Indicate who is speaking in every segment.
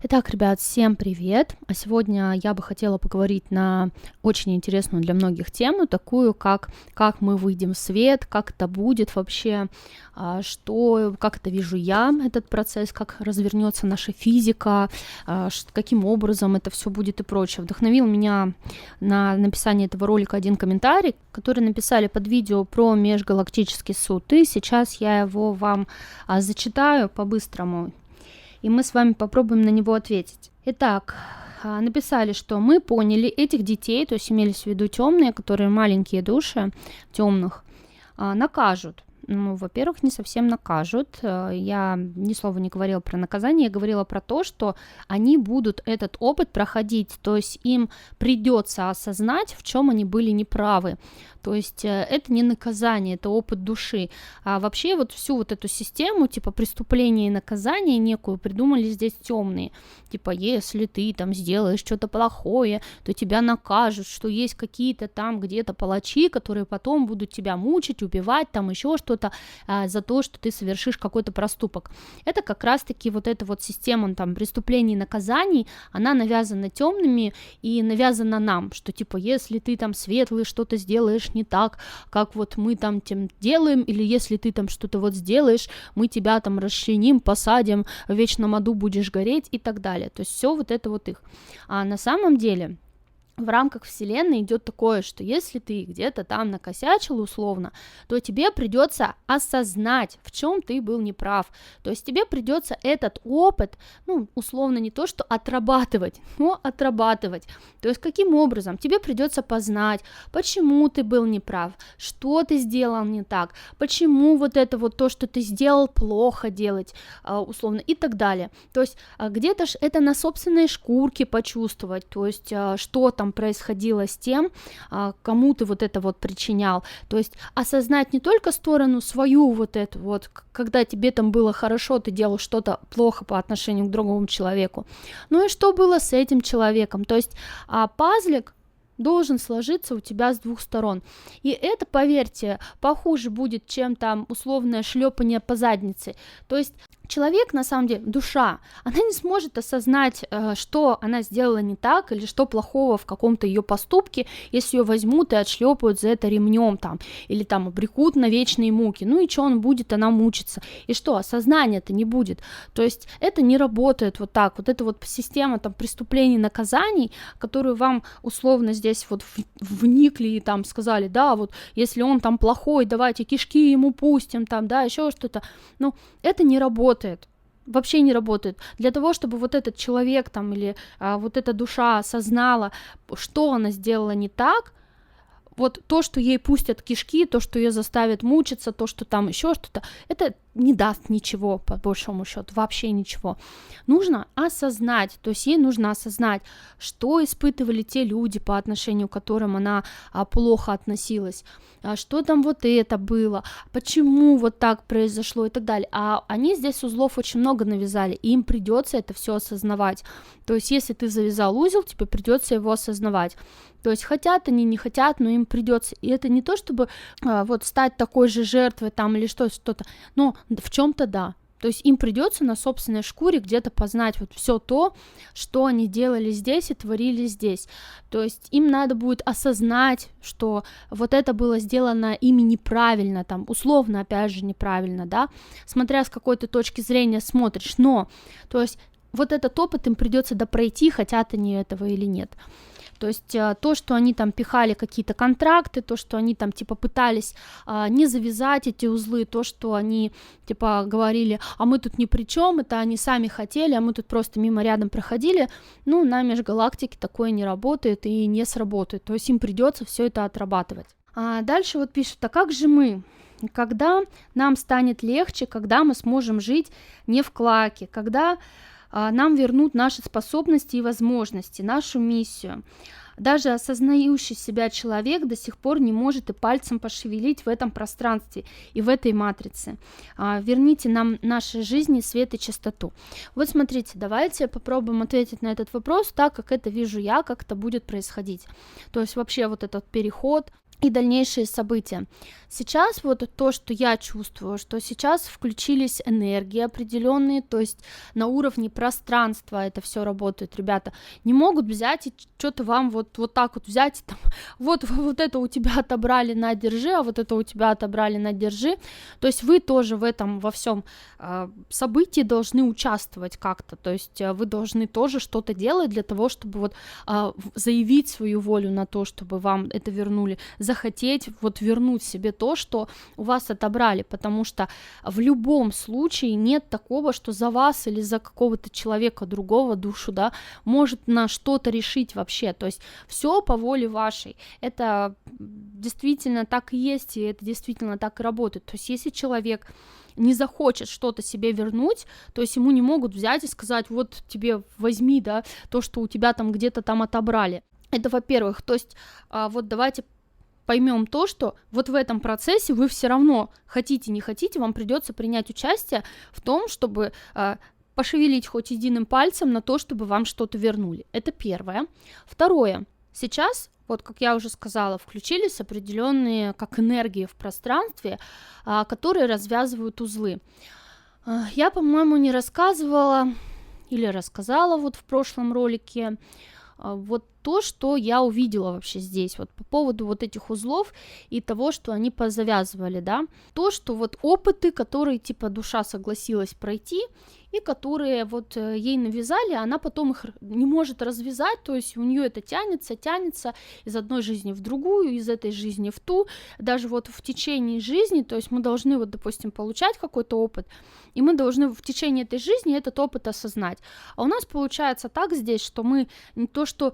Speaker 1: Итак, ребят, всем привет! А сегодня я бы хотела поговорить на очень интересную для многих тему, такую как мы выйдем в свет, как это будет вообще, как это вижу я, этот процесс, как развернется наша физика, каким образом это все будет и прочее. Вдохновил меня на написание этого ролика один комментарий, который написали под видео про межгалактический суд, и сейчас я его вам зачитаю по-быстрому. И мы с вами попробуем на него ответить. Итак, написали, что мы поняли этих детей, то есть имелись в виду темные, которые маленькие души темных, накажут. Во-первых, не совсем накажут. Я ни слова не говорила про наказание, я говорила про то, что они будут этот опыт проходить, то есть им придется осознать, в чем они были неправы. То есть это не наказание, это опыт души. А вообще вот всю вот эту систему, типа преступления и наказания некую придумали здесь темные. Типа, если ты там сделаешь что-то плохое, то тебя накажут, что есть какие-то там где-то палачи, которые потом будут тебя мучить, убивать, там еще что-то за то, что ты совершишь какой-то проступок. Это как раз-таки вот эта вот система там преступлений и наказаний, она навязана темными и навязана нам, что типа, если ты там светлый что-то сделаешь не так, как вот мы там тем делаем, или если ты там что-то вот сделаешь, мы тебя там расчленим, посадим, в вечном аду будешь гореть и так далее. То есть все вот это вот их. А на самом деле в рамках вселенной идет такое, что если ты где-то там накосячил условно, то тебе придется осознать, в чем ты был неправ. То есть тебе придется этот опыт, условно не то, что отрабатывать, но отрабатывать. То есть каким образом? Тебе придется познать, почему ты был неправ, что ты сделал не так, почему вот это вот то, что ты сделал, плохо делать, условно, и так далее. То есть где-то ж это на собственной шкурке почувствовать, то есть что там происходило с тем, кому ты вот это вот причинял, то есть осознать не только сторону свою вот эту вот, когда тебе там было хорошо, ты делал что-то плохо по отношению к другому человеку, ну и что было с этим человеком, то есть пазлик должен сложиться у тебя с двух сторон. И это, поверьте, похуже будет, чем там условное шлепание по заднице. То есть человек, на самом деле, душа, она не сможет осознать, что она сделала не так или что плохого в каком-то ее поступке, если ее возьмут и отшлепают за это ремнем там, или там обрекут на вечные муки. Ну и что он будет, она мучиться. И что, осознания-то не будет. То есть это не работает вот так. Вот эта вот система там преступлений, наказаний, которую вам условно здесь вот вникли и там сказали, да, вот если он там плохой, давайте кишки ему пустим, там, да, еще что-то. Это не работает. Вообще не работает. Для того, чтобы вот этот человек там или вот эта душа осознала, что она сделала не так, вот то, что ей пустят кишки, то, что ее заставят мучиться, то, что там еще что-то, это не даст ничего, по большому счету, вообще ничего. Нужно осознать, то есть ей нужно осознать, что испытывали те люди, по отношению к которым она плохо относилась, что там вот это было, почему вот так произошло и так далее. А они здесь узлов очень много навязали, и им придется это все осознавать. То есть если ты завязал узел, тебе придется его осознавать. То есть хотят они, не хотят, но им придется. И это не то, чтобы вот стать такой же жертвой там или что-то, но в чем-то да. То есть им придется на собственной шкуре где-то познать вот все то, что они делали здесь и творили здесь. То есть им надо будет осознать, что вот это было сделано ими неправильно, там, условно, опять же, неправильно, да, смотря с какой то точки зрения смотришь, но, то есть вот этот опыт им придется допройти, хотят они этого или нет. То есть то, что они там пихали какие-то контракты, то, что они там типа пытались не завязать эти узлы, то, что они типа говорили, а мы тут ни при чем, это они сами хотели, а мы тут просто мимо рядом проходили, на межгалактике такое не работает и не сработает, то есть им придется все это отрабатывать. А дальше вот пишут, а как же мы? Когда нам станет легче, когда мы сможем жить не в клаке, когда нам вернут наши способности и возможности, нашу миссию. Даже осознающий себя человек до сих пор не может и пальцем пошевелить в этом пространстве и в этой матрице. Верните нам нашей жизни свет и чистоту. Вот смотрите, давайте попробуем ответить на этот вопрос так, как это вижу я, как это будет происходить. То есть вообще вот этот переход, и дальнейшие события. Сейчас вот то, что я чувствую, что сейчас включились энергии определенные, то есть на уровне пространства это все работает, ребята, не могут взять и что-то вам вот так вот взять, и там, вот это у тебя отобрали, на, держи, а вот это у тебя отобрали, на, держи, то есть вы тоже в этом во всем событии должны участвовать как-то, то есть вы должны тоже что-то делать для того, чтобы вот заявить свою волю на то, чтобы вам это вернули, захотеть вот вернуть себе то, что у вас отобрали, потому что в любом случае нет такого, что за вас или за какого-то человека другого душу, да, может на что-то решить вообще, то есть все по воле вашей, это действительно так и есть, и это действительно так и работает, то есть если человек не захочет что-то себе вернуть, то есть ему не могут взять и сказать, вот тебе возьми, да, то, что у тебя там где-то там отобрали. Это во-первых, то есть вот давайте поймем то, что вот в этом процессе вы все равно, хотите, не хотите, вам придется принять участие в том, чтобы пошевелить хоть единым пальцем на то, чтобы вам что-то вернули. Это первое. Второе. Сейчас, вот как я уже сказала, включились определенные как энергии в пространстве, которые развязывают узлы. Я, по-моему, не рассказывала или рассказала вот в прошлом ролике вот то, что я увидела вообще здесь, вот по поводу вот этих узлов и того, что они позавязывали, да, то, что вот опыты, которые типа душа согласилась пройти, и которые вот ей навязали, она потом их не может развязать, то есть у нее это тянется из одной жизни в другую, из этой жизни в ту, даже вот в течение жизни, то есть мы должны вот, допустим, получать какой-то опыт, и мы должны в течение этой жизни этот опыт осознать, а у нас получается так здесь, что мы не то, что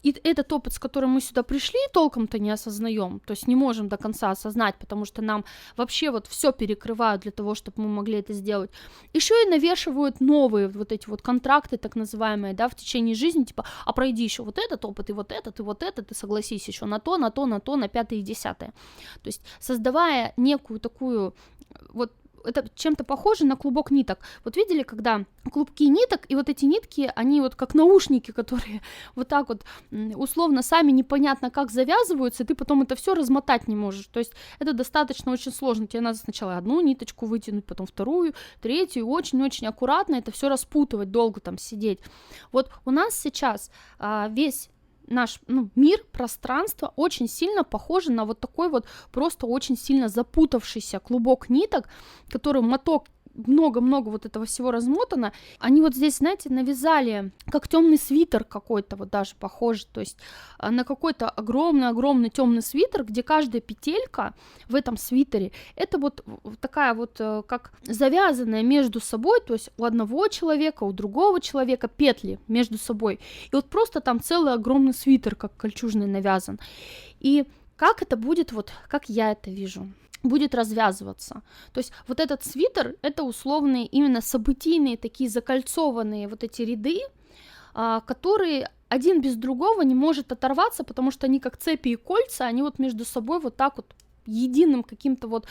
Speaker 1: и этот опыт, с которым мы сюда пришли, толком-то не осознаем, то есть не можем до конца осознать, потому что нам вообще вот все перекрывают для того, чтобы мы могли это сделать. Еще и навешивают новые вот эти вот контракты, так называемые, да, в течение жизни, типа, а пройди еще вот этот опыт, и вот этот, и вот этот, и согласись еще на то, на пятое и десятое. То есть создавая некую такую вот это чем-то похоже на клубок ниток. Вот видели, когда клубки ниток, и вот эти нитки, они вот как наушники, которые вот так вот условно сами непонятно как завязываются, и ты потом это все размотать не можешь. То есть это достаточно очень сложно. Тебе надо сначала одну ниточку вытянуть, потом вторую, третью, и очень-очень аккуратно это все распутывать, долго там сидеть. Вот у нас сейчас весь наш мир, пространство очень сильно похоже на вот такой вот просто очень сильно запутавшийся клубок ниток, который моток много-много вот этого всего размотано. Они вот здесь, знаете, навязали как темный свитер какой-то, вот даже похоже, то есть на какой-то огромный-огромный темный свитер, где каждая петелька в этом свитере, это вот такая вот как завязанная между собой, то есть у одного человека, у другого человека петли между собой. И вот просто там целый огромный свитер, как кольчужный, навязан. И как это будет, вот как я это вижу, будет развязываться. То есть вот этот свитер, это условные именно событийные такие закольцованные вот эти ряды, которые один без другого не может оторваться, потому что они как цепи и кольца, они вот между собой вот так вот единым каким-то вот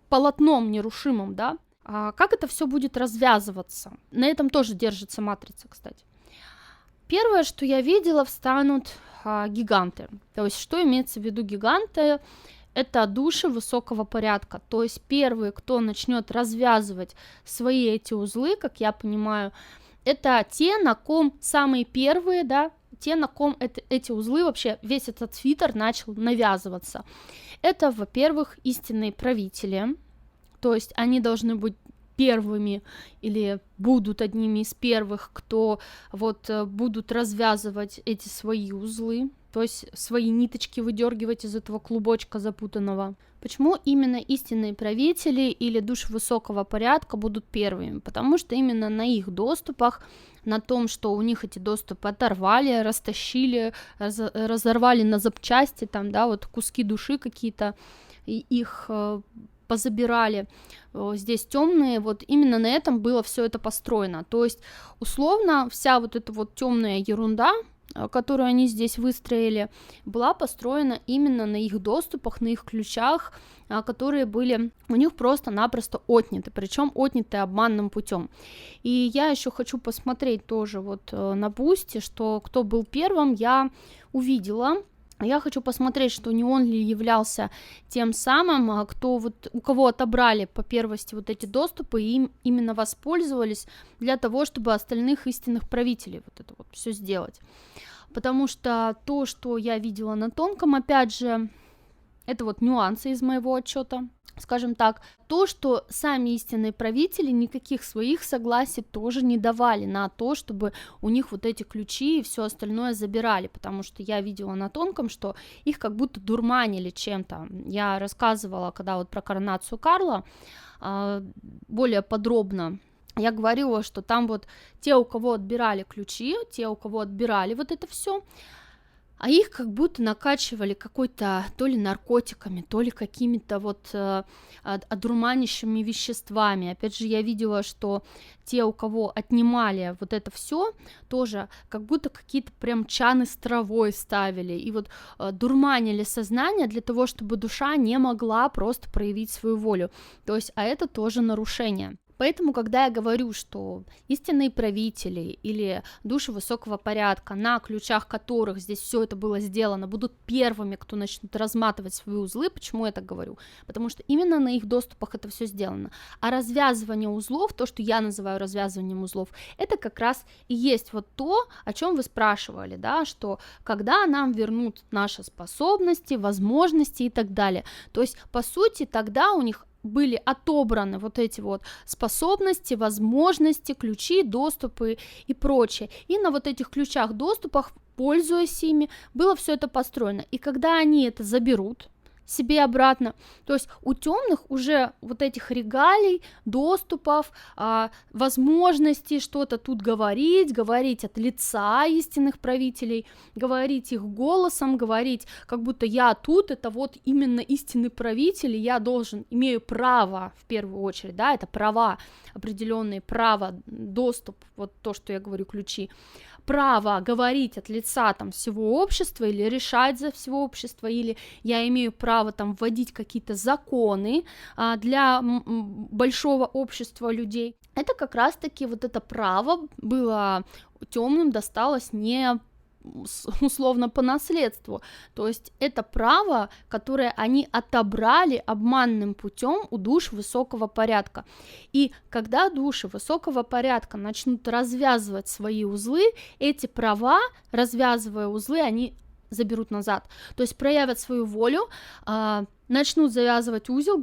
Speaker 1: полотном нерушимым, да. Как это все будет развязываться? На этом тоже держится матрица, кстати. Первое, что я видела, встанут гиганты. То есть что имеется в виду гиганты? Это души высокого порядка, то есть первые, кто начнет развязывать свои эти узлы, как я понимаю, это те, на ком самые первые, да, те, на ком эти узлы, вообще весь этот свитер начал навязываться. Это, во-первых, истинные правители, то есть они должны быть первыми или будут одними из первых, кто вот будут развязывать эти свои узлы, то есть свои ниточки выдергивать из этого клубочка запутанного. Почему именно истинные правители или души высокого порядка будут первыми? Потому что именно на их доступах, на том, что у них эти доступы оторвали, растащили, разорвали на запчасти, там, да, вот куски души какие-то, и их позабирали, здесь темные, вот именно на этом было все это построено. То есть, условно, вся вот эта вот темная ерунда, которую они здесь выстроили, была построена именно на их доступах, на их ключах, которые были у них просто-напросто отняты, причем отняты обманным путем. И я еще хочу посмотреть тоже вот на Бусти, что кто был первым, я увидела Я хочу посмотреть, что не он ли являлся тем самым, кто вот, у кого отобрали по первости вот эти доступы, и им именно воспользовались для того, чтобы остальных истинных правителей вот это вот все сделать. Потому что то, что я видела на тонком, опять же, это вот нюансы из моего отчета, скажем так, то, что сами истинные правители никаких своих согласий тоже не давали на то, чтобы у них вот эти ключи и все остальное забирали, потому что я видела на тонком, что их как будто дурманили чем-то. Я рассказывала, когда вот про коронацию Карла, более подробно, я говорила, что там вот те, у кого отбирали ключи, те, у кого отбирали вот это все, а их как будто накачивали какой-то то ли наркотиками, то ли какими-то вот одурманящими веществами. Опять же, я видела, что те, у кого отнимали вот это все, тоже как будто какие-то прям чаны с травой ставили и вот дурманили сознание для того, чтобы душа не могла просто проявить свою волю. То есть, а это тоже нарушение. Поэтому, когда я говорю, что истинные правители или души высокого порядка, на ключах которых здесь все это было сделано, будут первыми, кто начнут разматывать свои узлы, почему я так говорю? Потому что именно на их доступах это все сделано. А развязывание узлов, то, что я называю развязыванием узлов, это как раз и есть вот то, о чем вы спрашивали, да, что когда нам вернут наши способности, возможности и так далее. То есть, по сути, тогда у них были отобраны вот эти вот способности, возможности, ключи, доступы и прочее. И на вот этих ключах, доступах, пользуясь ими, было все это построено. И когда они это заберут себе обратно, то есть у темных уже вот этих регалий, доступов, возможностей что-то тут говорить от лица истинных правителей, говорить их голосом, говорить, как будто я тут, это вот именно истинный правитель, и я имею право, в первую очередь, да, это права, определенные права, доступ, вот то, что я говорю, ключи, право говорить от лица там всего общества или решать за всего общества, или я имею право там вводить какие-то законы для большого общества людей. Это как раз-таки вот это право было темным, досталось не условно по наследству, то есть это право, которое они отобрали обманным путем у душ высокого порядка. И когда души высокого порядка начнут развязывать свои узлы, эти права, развязывая узлы, они заберут назад, то есть проявят свою волю, начнут завязывать узел,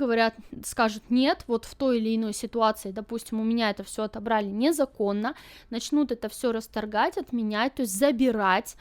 Speaker 1: скажут нет, вот в той или иной ситуации, допустим, у меня это все отобрали незаконно, начнут это все расторгать, отменять, то есть забирать,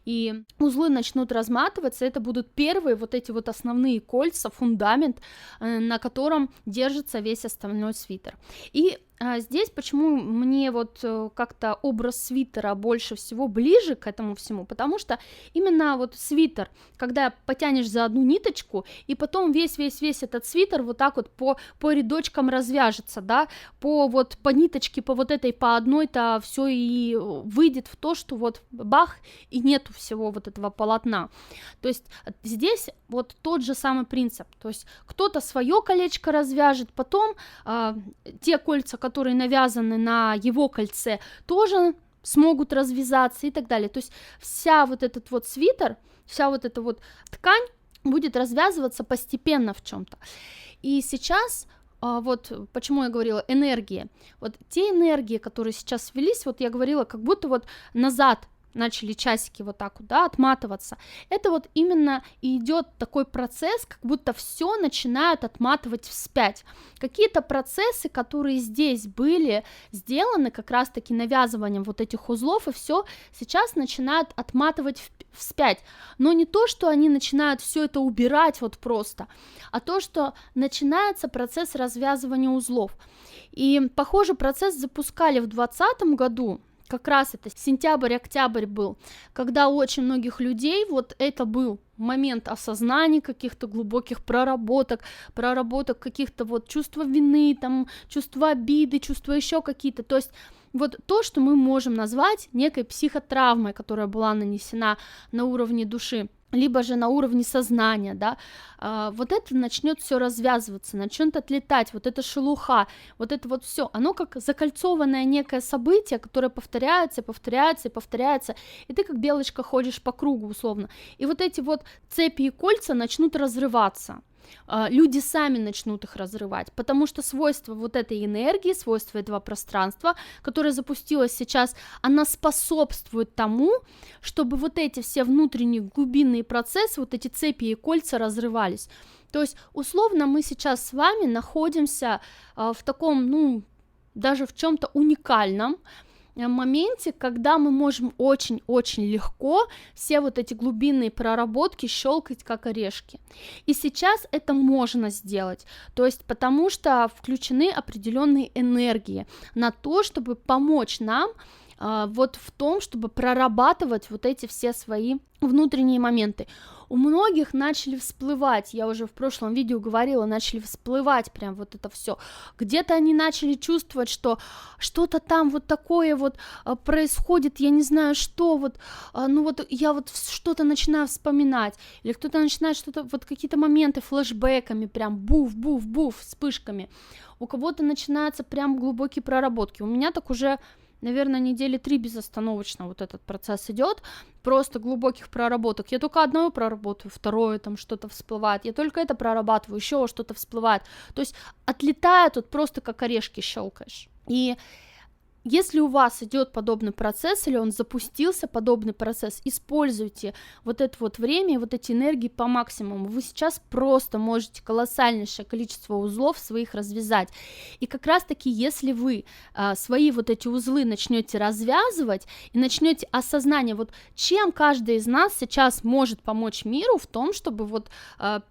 Speaker 1: и узлы начнут разматываться, это будут первые вот эти вот основные кольца, фундамент, на котором держится весь остальной свитер. И здесь почему мне вот как-то образ свитера больше всего ближе к этому всему, потому что именно вот свитер, когда потянешь за одну ниточку, и потом весь этот свитер вот так вот по рядочкам развяжется, да, по ниточке, по одной-то все и выйдет в то, что вот бах, и нету всего вот этого полотна. То есть здесь вот тот же самый принцип, то есть кто-то свое колечко развяжет, потом те кольца, которые навязаны на его кольце, тоже смогут развязаться и так далее. То есть вся вот этот вот свитер, вся вот эта вот ткань будет развязываться постепенно в чем-то. И сейчас вот почему я говорила энергии, вот те энергии, которые сейчас ввелись, вот я говорила, как будто вот назад начали часики вот так вот, да, отматываться, это вот именно и идет такой процесс, как будто все начинают отматывать вспять. Какие-то процессы, которые здесь были сделаны как раз-таки навязыванием вот этих узлов, и все сейчас начинают отматывать вспять. Но не то, что они начинают все это убирать вот просто, а то, что начинается процесс развязывания узлов. И похожий процесс запускали в 2020 году, как раз это сентябрь-октябрь был, когда у очень многих людей вот это был момент осознания каких-то глубоких проработок каких-то вот чувства вины, там, чувства обиды, чувства еще какие-то, то есть вот то, что мы можем назвать некой психотравмой, которая была нанесена на уровне души. либо же на уровне сознания, да, вот это начнет все развязываться, начнет отлетать, вот эта шелуха, вот это вот все, оно как закольцованное некое событие, которое повторяется, повторяется и повторяется, и ты как белочка ходишь по кругу условно, и вот эти вот цепи и кольца начнут разрываться. Люди сами начнут их разрывать, потому что свойство вот этой энергии, свойство этого пространства, которое запустилось сейчас, она способствует тому, чтобы вот эти все внутренние глубинные процессы, вот эти цепи и кольца разрывались. То есть, условно, мы сейчас с вами находимся в таком, даже в чем-то уникальном моменте, когда мы можем очень-очень легко все вот эти глубинные проработки щелкать как орешки. И сейчас это можно сделать, то есть потому что включены определенные энергии на то, чтобы помочь нам вот в том, чтобы прорабатывать вот эти все свои внутренние моменты. У многих начали всплывать, я уже в прошлом видео говорила, начали всплывать прям вот это все. Где-то они начали чувствовать, что что-то там вот такое вот происходит, я не знаю что, вот, я вот что-то начинаю вспоминать, или кто-то начинает что-то, вот какие-то моменты флешбэками, прям буф-буф-буф, вспышками. У кого-то начинаются прям глубокие проработки. У меня так уже, наверное, недели 3 безостановочно вот этот процесс идет, просто глубоких проработок. Я только одно проработаю, второе там что-то всплывает, я только это прорабатываю, еще что-то всплывает. То есть отлетает вот просто как орешки щелкаешь. И если у вас идет подобный процесс, или он запустился, подобный процесс, используйте вот это вот время и вот эти энергии по максимуму. Вы сейчас просто можете колоссальнейшее количество узлов своих развязать. И как раз-таки, если вы свои вот эти узлы начнете развязывать и начнете осознание, вот чем каждый из нас сейчас может помочь миру в том, чтобы вот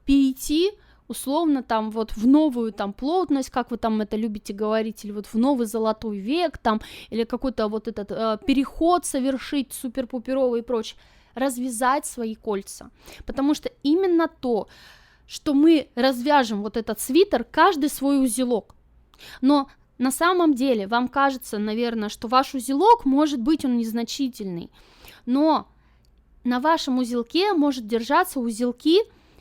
Speaker 1: перейти условно там вот в новую там плотность, как вы там это любите говорить, или вот в новый золотой век там, или какой-то вот этот переход совершить супер-пуперовый и прочее, развязать свои кольца, потому что именно то, что мы развяжем вот этот свитер, каждый свой узелок, но на самом деле вам кажется, наверное, что ваш узелок, может быть, он незначительный, но на вашем узелке может держаться узелки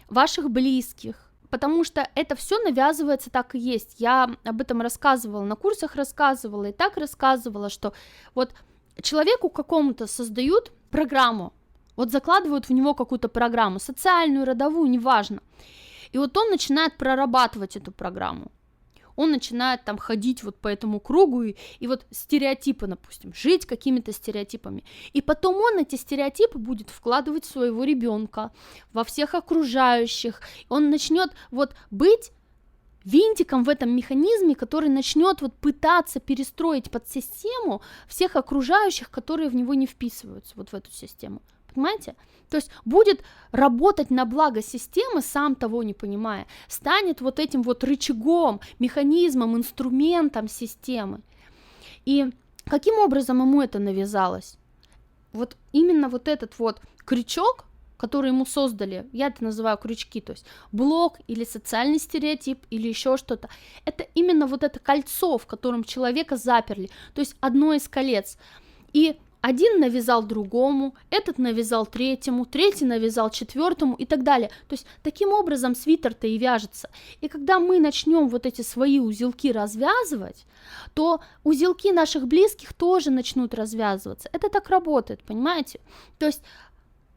Speaker 1: ваших близких, потому что это все навязывается, так и есть. Я об этом рассказывала, на курсах рассказывала, и так рассказывала, что вот человеку какому-то создают программу, вот закладывают в него какую-то программу, социальную, родовую, неважно, и вот он начинает прорабатывать эту программу. Он начинает там ходить вот по этому кругу и вот стереотипы, допустим, жить какими-то стереотипами. И потом он эти стереотипы будет вкладывать в своего ребенка, во всех окружающих. Он начнет вот быть винтиком в этом механизме, который начнет вот пытаться перестроить под систему всех окружающих, которые в него не вписываются, вот в эту систему. Понимаете? То есть будет работать на благо системы, сам того не понимая, станет вот этим вот рычагом, механизмом, инструментом системы. И каким образом ему это навязалось? Вот именно вот этот вот крючок, который ему создали, я это называю крючки, то есть блок или социальный стереотип или еще что-то, это именно вот это кольцо, в котором человека заперли, то есть одно из колец. И один навязал другому, этот навязал третьему, третий навязал четвертому и так далее. То есть таким образом свитер-то и вяжется. И когда мы начнем вот эти свои узелки развязывать, то узелки наших близких тоже начнут развязываться. Это так работает, понимаете? То есть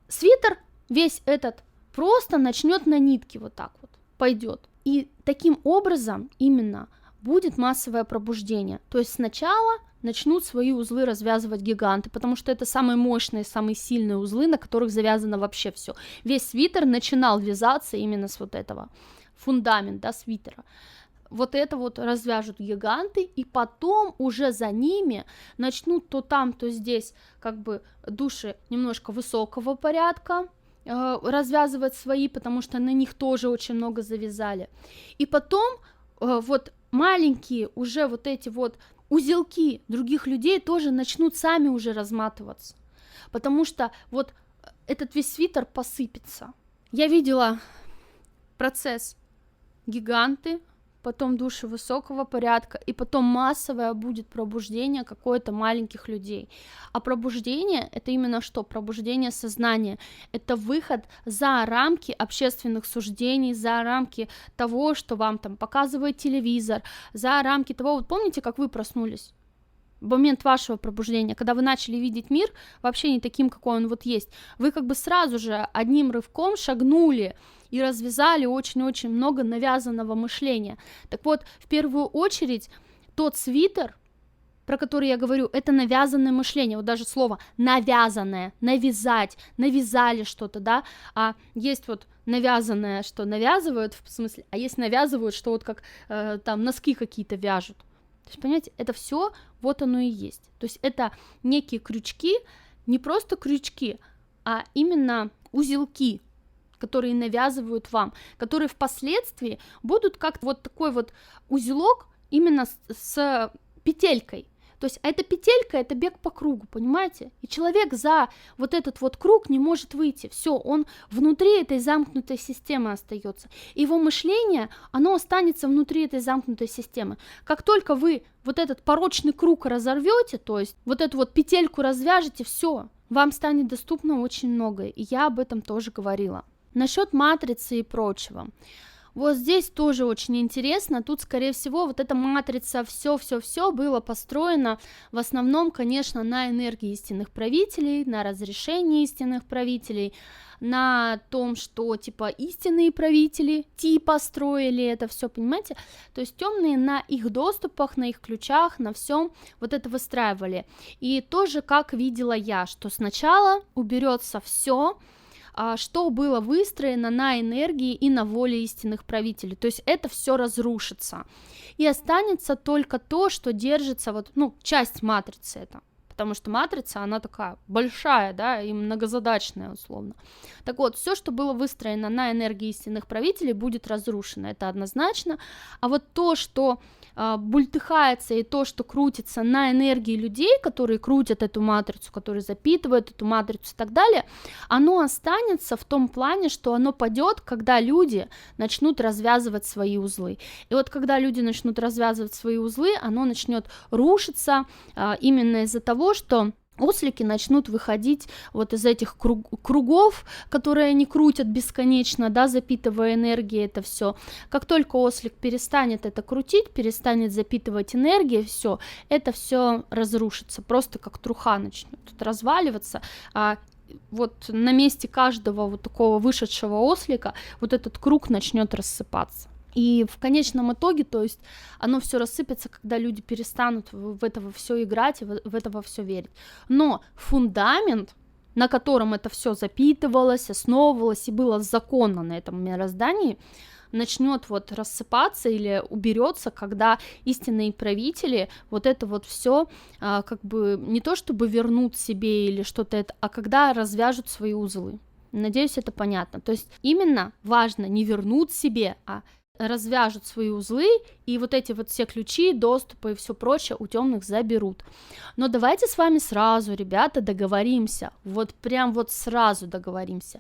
Speaker 1: свитер весь этот просто начнет на нитке вот так вот, пойдет. И таким образом именно будет массовое пробуждение. То есть сначала начнут свои узлы развязывать гиганты, потому что это самые мощные, самые сильные узлы, на которых завязано вообще все. Весь свитер начинал вязаться именно с вот этого, фундамент, да, свитера. Вот это вот развяжут гиганты, и потом уже за ними начнут то там, то здесь как бы души немножко высокого порядка развязывать свои, потому что на них тоже очень много завязали. И потом вот маленькие уже вот эти вот узелки других людей тоже начнут сами уже разматываться, потому что вот этот весь свитер посыпется. Я видела процесс гиганты, потом души высокого порядка, и потом массовое будет пробуждение какое-то маленьких людей. А пробуждение — это именно что? Пробуждение сознания. Это выход за рамки общественных суждений, за рамки того, что вам там показывает телевизор, за рамки того, вот помните, как вы проснулись? В момент вашего пробуждения, когда вы начали видеть мир вообще не таким, какой он вот есть, вы как бы сразу же одним рывком шагнули и развязали очень-очень много навязанного мышления. Так вот, в первую очередь, тот свитер, про который я говорю, это навязанное мышление, вот даже слово навязанное, навязать, навязали что-то, да, а есть вот навязанное, что навязывают, в смысле, а есть навязывают, что вот как там носки какие-то вяжут. То есть, понимаете, это все вот оно и есть. То есть это некие крючки, не просто крючки, а именно узелки, которые навязывают вам, которые впоследствии будут как вот такой вот узелок именно с петелькой. То есть эта петелька — это бег по кругу, понимаете? И человек за вот этот вот круг не может выйти. Все, он внутри этой замкнутой системы остается. Его мышление, оно останется внутри этой замкнутой системы. Как только вы вот этот порочный круг разорвете, то есть вот эту вот петельку развяжете, все, вам станет доступно очень многое. И я об этом тоже говорила. Насчет матрицы и прочего. Вот здесь тоже очень интересно, тут, скорее всего, вот эта матрица, все было построено в основном, конечно, на энергии истинных правителей, на разрешении истинных правителей, на том, что, типа, истинные правители, типа, строили это все, понимаете, то есть темные на их доступах, на их ключах, на всем вот это выстраивали, и тоже, как видела я, что сначала уберется все, что было выстроено на энергии и на воле истинных правителей, то есть это все разрушится, и останется только то, что держится, вот, ну, часть матрицы это, потому что матрица, она такая большая, да, и многозадачная условно, так вот, все, что было выстроено на энергии истинных правителей, будет разрушено, это однозначно, а вот то, что бултыхается и то, что крутится на энергии людей, которые крутят эту матрицу, которые запитывают эту матрицу и так далее, оно останется в том плане, что оно падет, когда люди начнут развязывать свои узлы. И вот когда люди начнут развязывать свои узлы, оно начнет рушиться именно из-за того, что ослики начнут выходить вот из этих кругов, которые они крутят бесконечно, да, запитывая энергией это все. Как только ослик перестанет это крутить, перестанет запитывать энергией, все, это все разрушится, просто как труха начнет тут разваливаться, вот на месте каждого вот такого вышедшего ослика вот этот круг начнет рассыпаться. И в конечном итоге, то есть оно все рассыпется, когда люди перестанут в это все играть и в это все верить. Но фундамент, на котором это все запитывалось, основывалось и было законно на этом мироздании, начнет вот рассыпаться или уберется, когда истинные правители вот это вот все как бы не то чтобы вернут себе или что-то это, а когда развяжут свои узлы. Надеюсь, это понятно. То есть именно важно не вернуть себе, а развяжут свои узлы, и вот эти вот все ключи, доступы и все прочее у темных заберут. Но давайте с вами сразу, ребята, договоримся, вот прям вот сразу договоримся.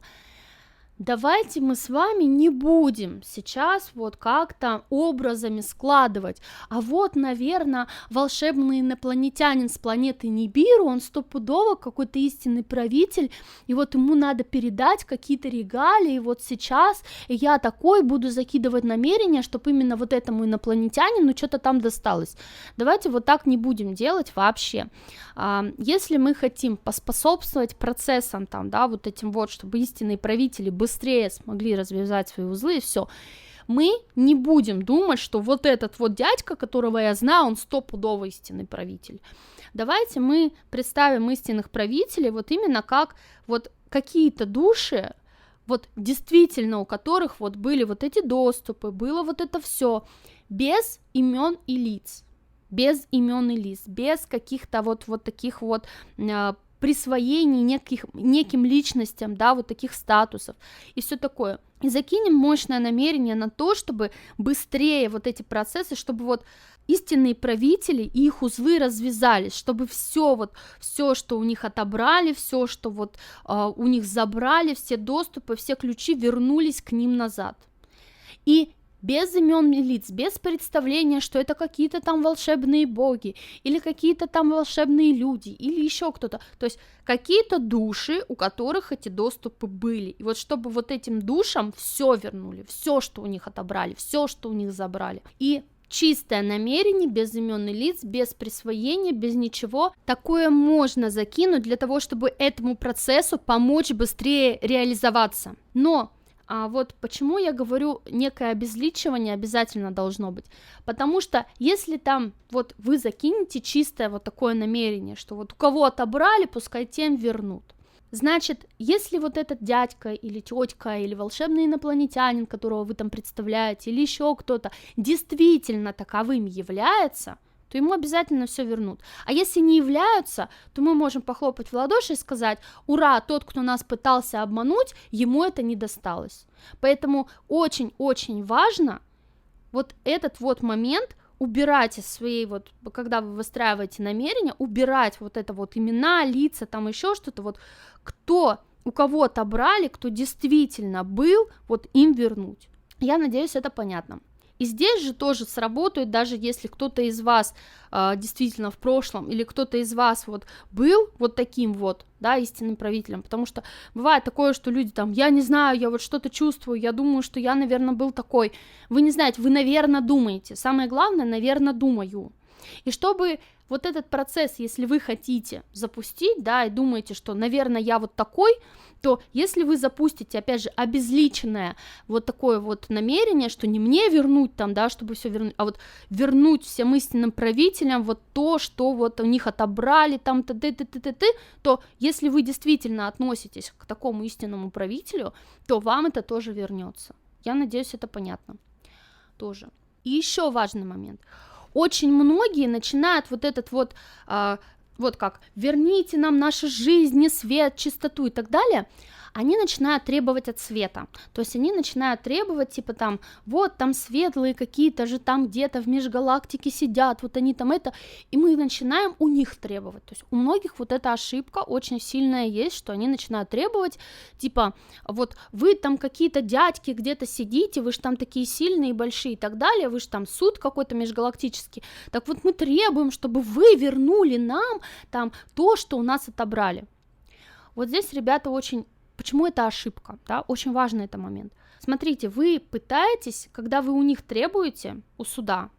Speaker 1: Давайте мы с вами не будем сейчас вот как-то образами складывать, а вот, наверное, волшебный инопланетянин с планеты Нибиру, он стопудово какой-то истинный правитель, и вот ему надо передать какие-то регалии, и вот сейчас я такой буду закидывать намерения, чтобы именно вот этому инопланетянину что-то там досталось. Давайте вот так не будем делать вообще. Если мы хотим поспособствовать процессам там, да, вот этим вот, чтобы истинные правители быстрее смогли развязать свои узлы и все, мы не будем думать, что вот этот вот дядька, которого я знаю, он стопудово истинный правитель. Давайте мы представим истинных правителей вот именно как вот какие-то души, вот действительно у которых вот были вот эти доступы, было вот это все без имен и лиц. Без имен и лиц, без каких-то вот таких вот присвоений неким личностям, да, вот таких статусов и все такое. И закинем мощное намерение на то, чтобы быстрее вот эти процессы, чтобы вот истинные правители и их узлы развязались, чтобы все, что у них отобрали, все, что вот у них забрали, все доступы, все ключи вернулись к ним назад. И без имен лиц, без представления, что это какие-то там волшебные боги, или какие-то там волшебные люди, или еще кто-то, то есть какие-то души, у которых эти доступы были, и вот чтобы вот этим душам все вернули, все, что у них отобрали, все, что у них забрали, и чистое намерение, без имен и лиц, без присвоения, без ничего, такое можно закинуть для того, чтобы этому процессу помочь быстрее реализоваться, но вот почему я говорю, некое обезличивание обязательно должно быть, потому что если там вот вы закинете чистое вот такое намерение, что вот у кого отобрали, пускай тем вернут, значит, если вот этот дядька или тетка или волшебный инопланетянин, которого вы там представляете, или еще кто-то действительно таковым является, то ему обязательно все вернут. А если не являются, то мы можем похлопать в ладоши и сказать: ура, тот, кто нас пытался обмануть, ему это не досталось. Поэтому очень-очень важно вот этот вот момент убирать из своей вот, когда вы выстраиваете намерение, убирать вот это вот имена, лица, там еще что-то, вот кто, у кого отобрали, кто действительно был, вот им вернуть. Я надеюсь, это понятно. И здесь же тоже сработает, даже если кто-то из вас действительно в прошлом, или кто-то из вас вот был вот таким вот, да, истинным правителем, потому что бывает такое, что люди там: я не знаю, я вот что-то чувствую, я думаю, что я, наверное, был такой. Вы не знаете, вы, наверное, думаете. Самое главное, наверное, думаю. И чтобы вот этот процесс, если вы хотите запустить, да, и думаете, что, наверное, я вот такой, то если вы запустите, опять же, обезличенное вот такое вот намерение, что не мне вернуть там, да, чтобы все вернуть, а вот вернуть всем истинным правителям вот то, что вот у них отобрали там, то если вы действительно относитесь к такому истинному правителю, то вам это тоже вернется. Я надеюсь, это понятно тоже. И еще важный момент. Очень многие начинают вот этот вот, вот как «верните нам наши жизни, свет, чистоту» и так далее, они начинают требовать от света, то есть они начинают требовать, типа там, вот там светлые какие-то же там где-то в межгалактике сидят, вот они там это, и мы начинаем у них требовать, то есть у многих вот эта ошибка очень сильная есть, что они начинают требовать, типа, вот вы там какие-то дядьки где-то сидите, вы же там такие сильные, большие и так далее, вы же там суд какой-то межгалактический, так вот мы требуем, чтобы вы вернули нам там то, что у нас отобрали. Вот здесь, ребята, очень... Почему это ошибка? Да? Очень важный это момент. Смотрите, вы пытаетесь, когда вы у них требуете, у суда,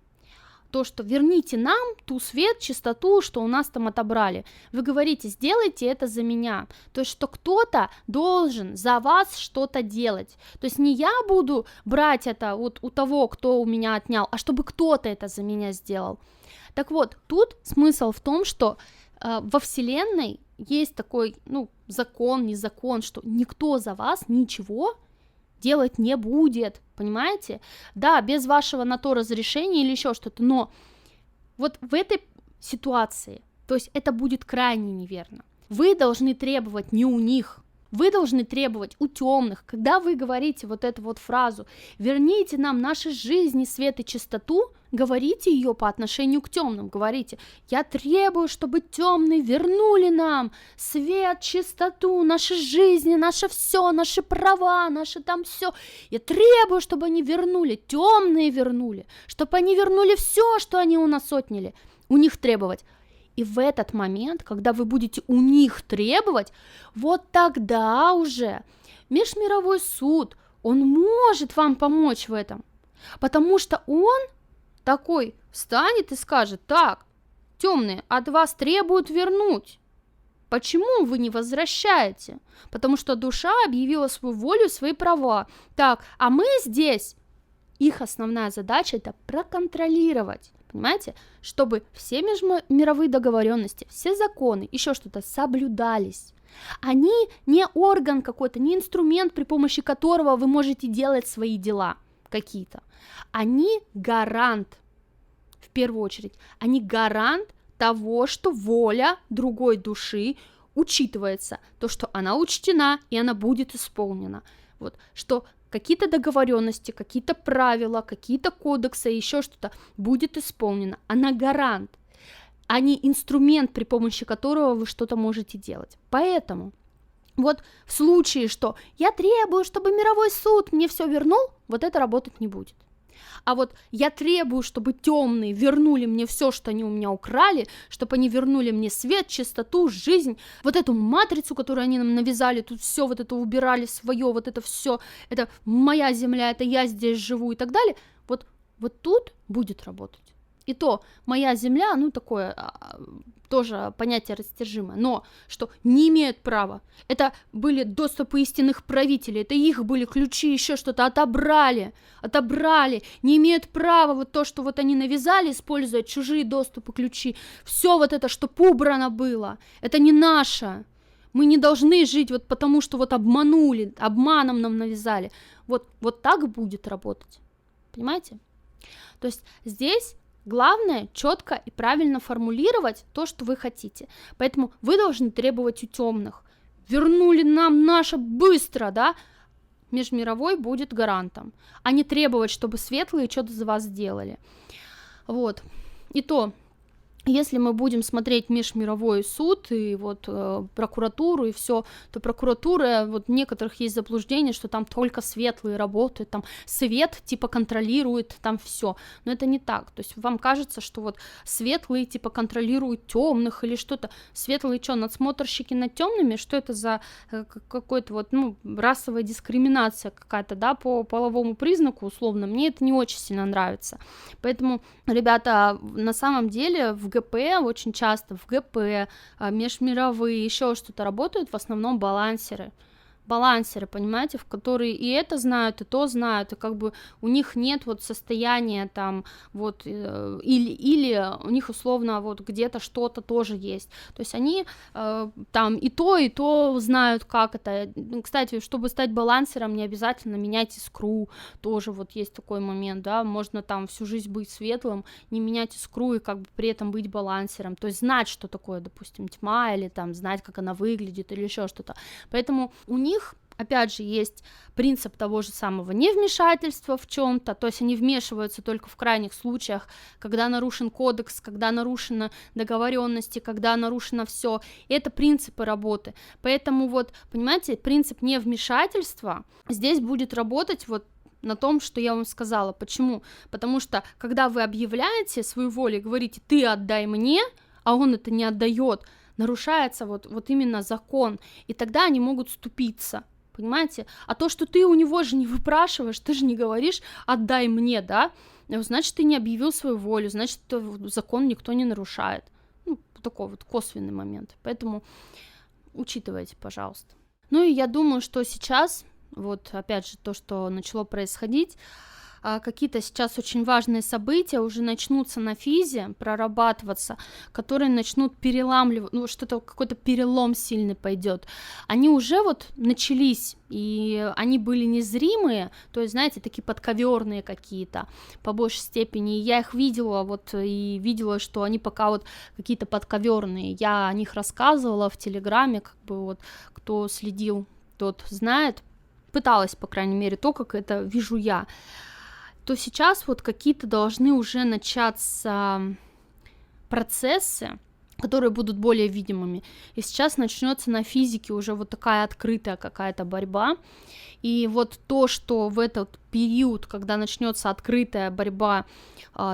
Speaker 1: то, что верните нам ту свет, чистоту, что у нас там отобрали. Вы говорите: сделайте это за меня. То есть, что кто-то должен за вас что-то делать. То есть, не я буду брать это вот у того, кто у меня отнял, а чтобы кто-то это за меня сделал. Так вот, тут смысл в том, что во Вселенной есть такой, закон, не закон, что никто за вас ничего делать не будет, понимаете? Да, без вашего на то разрешения или еще что-то, но вот в этой ситуации, то есть это будет крайне неверно. Вы должны требовать не у них, вы должны требовать у темных. Когда вы говорите вот эту вот фразу «верните нам наши жизни, свет и чистоту», говорите ее по отношению к темным, говорите: я требую, чтобы темные вернули нам свет, чистоту, наши жизни, наше все, наши права, наши там все. Я требую, чтобы они вернули, темные вернули, чтобы они вернули все, что они у нас отняли. У них требовать. И в этот момент, когда вы будете у них требовать, вот тогда уже межмировой суд, он может вам помочь в этом, потому что он такой встанет и скажет: так, темные, от вас требуют вернуть. Почему вы не возвращаете? Потому что душа объявила свою волю, свои права. Так, а мы здесь, их основная задача — это проконтролировать. Понимаете, чтобы все межмировые договоренности, все законы, еще что-то соблюдались. Они не орган какой-то, не инструмент, при помощи которого вы можете делать свои дела какие-то. Они гарант, в первую очередь, они гарант того, что воля другой души учитывается, то, что она учтена и она будет исполнена. Вот, что какие-то договоренности, какие-то правила, какие-то кодексы, еще что-то будет исполнено. Она гарант, а не инструмент, при помощи которого вы что-то можете делать. Поэтому вот в случае, что я требую, чтобы мировой суд мне все вернул, вот это работать не будет. А вот я требую, чтобы темные вернули мне все, что они у меня украли, чтобы они вернули мне свет, чистоту, жизнь, вот эту матрицу, которую они нам навязали, тут все вот это убирали свое, вот это все, это моя земля, это я здесь живу и так далее, вот тут будет работать. И то моя земля, ну такое тоже понятие растяжимое, но что не имеют права. Это были доступы истинных правителей, это их были ключи, еще что-то отобрали, не имеют права вот то, что вот они навязали, используя чужие доступы, ключи, все вот это, что убрано было, это не наше. Мы не должны жить вот потому, что вот обманули, обманом нам навязали. Вот так будет работать, понимаете? То есть здесь главное четко и правильно формулировать то, что вы хотите. Поэтому вы должны требовать у темных. Вернули нам наше быстро, да? Межмировой будет гарантом. А не требовать, чтобы светлые что-то за вас сделали. Вот. И то, если мы будем смотреть межмировой суд и вот прокуратуру и все, то прокуратура, вот у некоторых есть заблуждение, что там только светлые работают, там свет типа контролирует там все, но это не так, то есть вам кажется, что вот светлые типа контролируют темных или что-то, светлые что, надсмотрщики над темными, что это за какой-то вот, ну, расовая дискриминация какая-то, да, по половому признаку условно, мне это не очень сильно нравится, поэтому, ребята, на самом деле в ГП, очень часто в ГП, межмировые, еще что-то работают в основном балансеры, понимаете, в которые и это знают, и то знают, и как бы у них нет вот состояния там вот, или у них условно вот где-то что-то тоже есть, то есть они там и то знают, как это, кстати, чтобы стать балансером, не обязательно менять искру, тоже вот есть такой момент, да, можно там всю жизнь быть светлым, не менять искру и как бы при этом быть балансером, то есть знать, что такое, допустим, тьма, или там знать, как она выглядит, или еще что-то, поэтому у них опять же, есть принцип того же самого невмешательства в чем-то, то есть они вмешиваются только в крайних случаях, когда нарушен кодекс, когда нарушены договоренности, когда нарушено все. Это принципы работы. Поэтому вот, понимаете, принцип невмешательства здесь будет работать вот на том, что я вам сказала. Почему? Потому что, когда вы объявляете свою волю и говорите «ты отдай мне», а он это не отдает, нарушается вот именно закон, и тогда они могут вступиться. Понимаете? А то, что ты у него же не выпрашиваешь, ты же не говоришь «отдай мне», да? Значит, ты не объявил свою волю, значит, закон никто не нарушает. Ну, такой вот косвенный момент. Поэтому учитывайте, пожалуйста. Ну и я думаю, что сейчас, вот опять же, то, что начало происходить, какие-то сейчас очень важные события уже начнутся на физе прорабатываться, которые начнут переламливать, ну что-то, какой-то перелом сильный пойдет. Они уже вот начались, и они были незримые, то есть, знаете, такие подковерные какие-то, по большей степени, и я их видела, вот, и видела, что они пока вот какие-то подковерные, я о них рассказывала в Телеграме, как бы вот, кто следил, тот знает, пыталась, по крайней мере, то, как это вижу я, то сейчас вот какие-то должны уже начаться процессы, которые будут более видимыми. И сейчас начнется на физике уже вот такая открытая какая-то борьба. И вот то, что в этот период, когда начнется открытая борьба,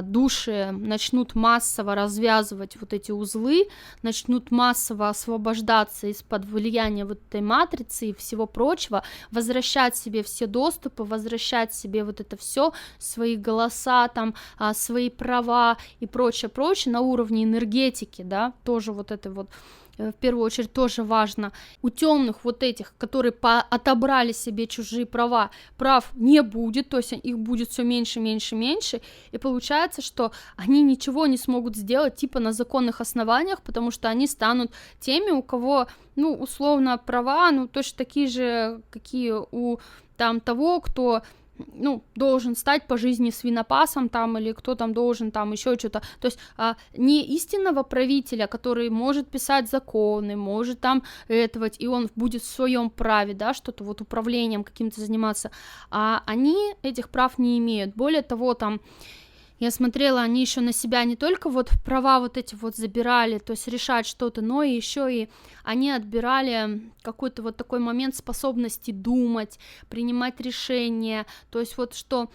Speaker 1: души начнут массово развязывать вот эти узлы, начнут массово освобождаться из-под влияния вот этой матрицы и всего прочего, возвращать себе все доступы, возвращать себе вот это все, свои голоса, там, свои права и прочее на уровне энергетики, да, тоже вот это вот в первую очередь тоже важно. У темных вот этих, которые отобрали себе чужие права, прав не будет, то есть их будет все меньше, и получается, что они ничего не смогут сделать типа на законных основаниях, потому что они станут теми, у кого, ну, условно, права, ну, точно такие же, какие у там того, кто, ну, должен стать по жизни свинопасом там, или кто там должен там еще что-то, то есть не истинного правителя, который может писать законы, может там этовать, и он будет в своем праве, да, что-то вот управлением каким-то заниматься, а они этих прав не имеют, более того, там Я смотрела, они еще на себя не только вот права вот эти вот забирали, то есть решать что-то, но и еще и они отбирали какой-то вот такой момент способности думать, принимать решения, то есть вот что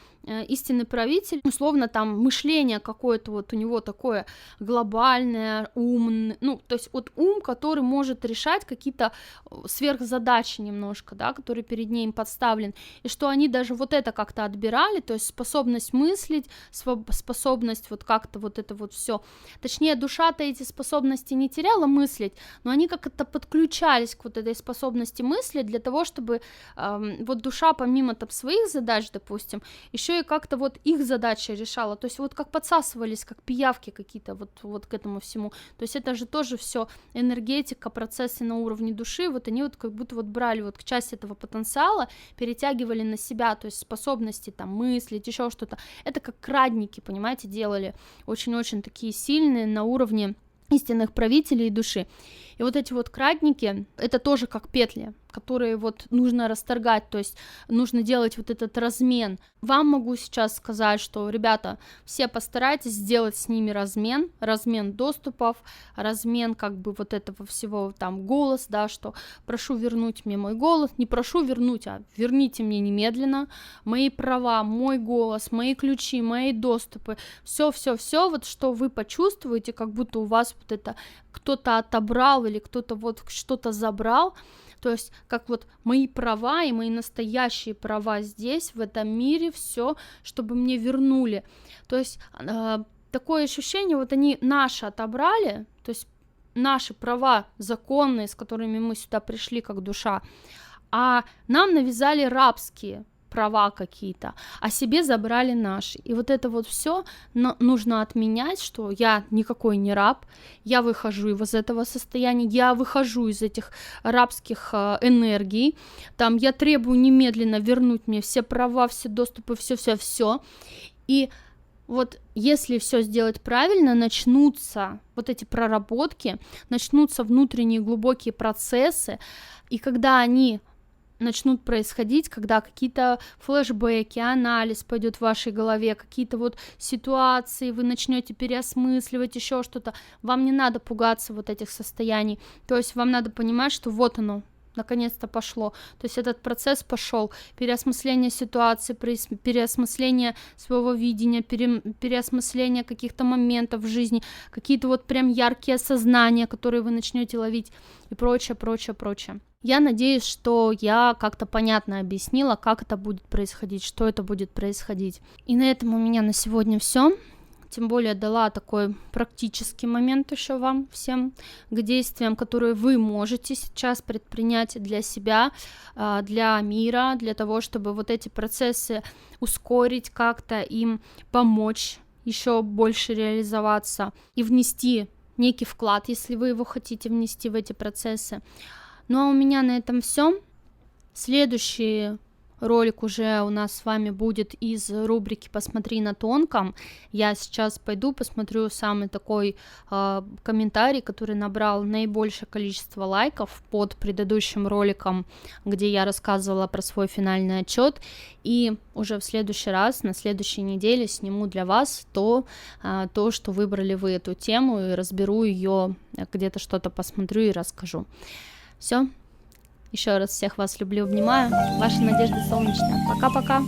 Speaker 1: истинный правитель, условно там мышление какое-то вот у него такое глобальное, умное, ну, то есть вот ум, который может решать какие-то сверхзадачи немножко, да, который перед ним подставлен, и что они даже вот это как-то отбирали, то есть способность мыслить, способность вот как-то вот это вот все, точнее душа-то эти способности не теряла мыслить, но они как-то подключались к вот этой способности мысли для того, чтобы вот душа помимо там своих задач, допустим, еще и как-то вот их задачи решала, то есть вот как подсасывались, как пиявки какие-то вот к этому всему, то есть это же тоже все энергетика, процессы на уровне души, вот они вот как будто вот брали вот часть этого потенциала, перетягивали на себя, то есть способности там мыслить, еще что-то, это как крадники, понимаете, делали, очень-очень такие сильные на уровне истинных правителей души. И вот эти вот кратники, это тоже как петли, которые вот нужно расторгать, то есть нужно делать вот этот размен. Вам могу сейчас сказать, что, ребята, все постарайтесь сделать с ними размен доступов, размен как бы вот этого всего, там, голос, да, что прошу вернуть мне мой голос, не прошу вернуть, а верните мне немедленно мои права, мой голос, мои ключи, мои доступы, все, вот что вы почувствуете, как будто у вас вот это кто-то отобрал или кто-то вот что-то забрал, то есть как вот мои права и мои настоящие права здесь, в этом мире, все, чтобы мне вернули, то есть такое ощущение, вот они наши отобрали, то есть наши права законные, с которыми мы сюда пришли как душа, а нам навязали рабские права какие-то, а себе забрали наши. И вот это вот все нужно отменять, что я никакой не раб, я выхожу из этого состояния, я выхожу из этих рабских энергий, там я требую немедленно вернуть мне все права, все доступы, все. И вот если все сделать правильно, начнутся вот эти проработки, начнутся внутренние глубокие процессы, и когда они начнут происходить, когда какие-то флешбеки, анализ пойдет в вашей голове, какие-то вот ситуации, вы начнете переосмысливать еще что-то, вам не надо пугаться вот этих состояний, то есть вам надо понимать, что вот оно, наконец-то пошло, то есть этот процесс пошел, переосмысление ситуации, переосмысление своего видения, переосмысление каких-то моментов в жизни, какие-то вот прям яркие осознания, которые вы начнете ловить и прочее. Я надеюсь, что я как-то понятно объяснила, как это будет происходить, что это будет происходить. И на этом у меня на сегодня все. Тем более дала такой практический момент еще вам всем к действиям, которые вы можете сейчас предпринять для себя, для мира, для того, чтобы вот эти процессы ускорить как-то, им помочь еще больше реализоваться и внести некий вклад, если вы его хотите внести в эти процессы. Ну а у меня на этом все. Следующий ролик уже у нас с вами будет из рубрики «Посмотри на тонком». Я сейчас пойду посмотрю самый такой комментарий, который набрал наибольшее количество лайков под предыдущим роликом, где я рассказывала про свой финальный отчет. И уже в следующий раз, на следующей неделе сниму для вас то, что выбрали вы эту тему, и разберу ее, где-то что-то посмотрю и расскажу. Все. Еще раз всех вас люблю, обнимаю. Ваша Надежда Солнечная. Пока-пока.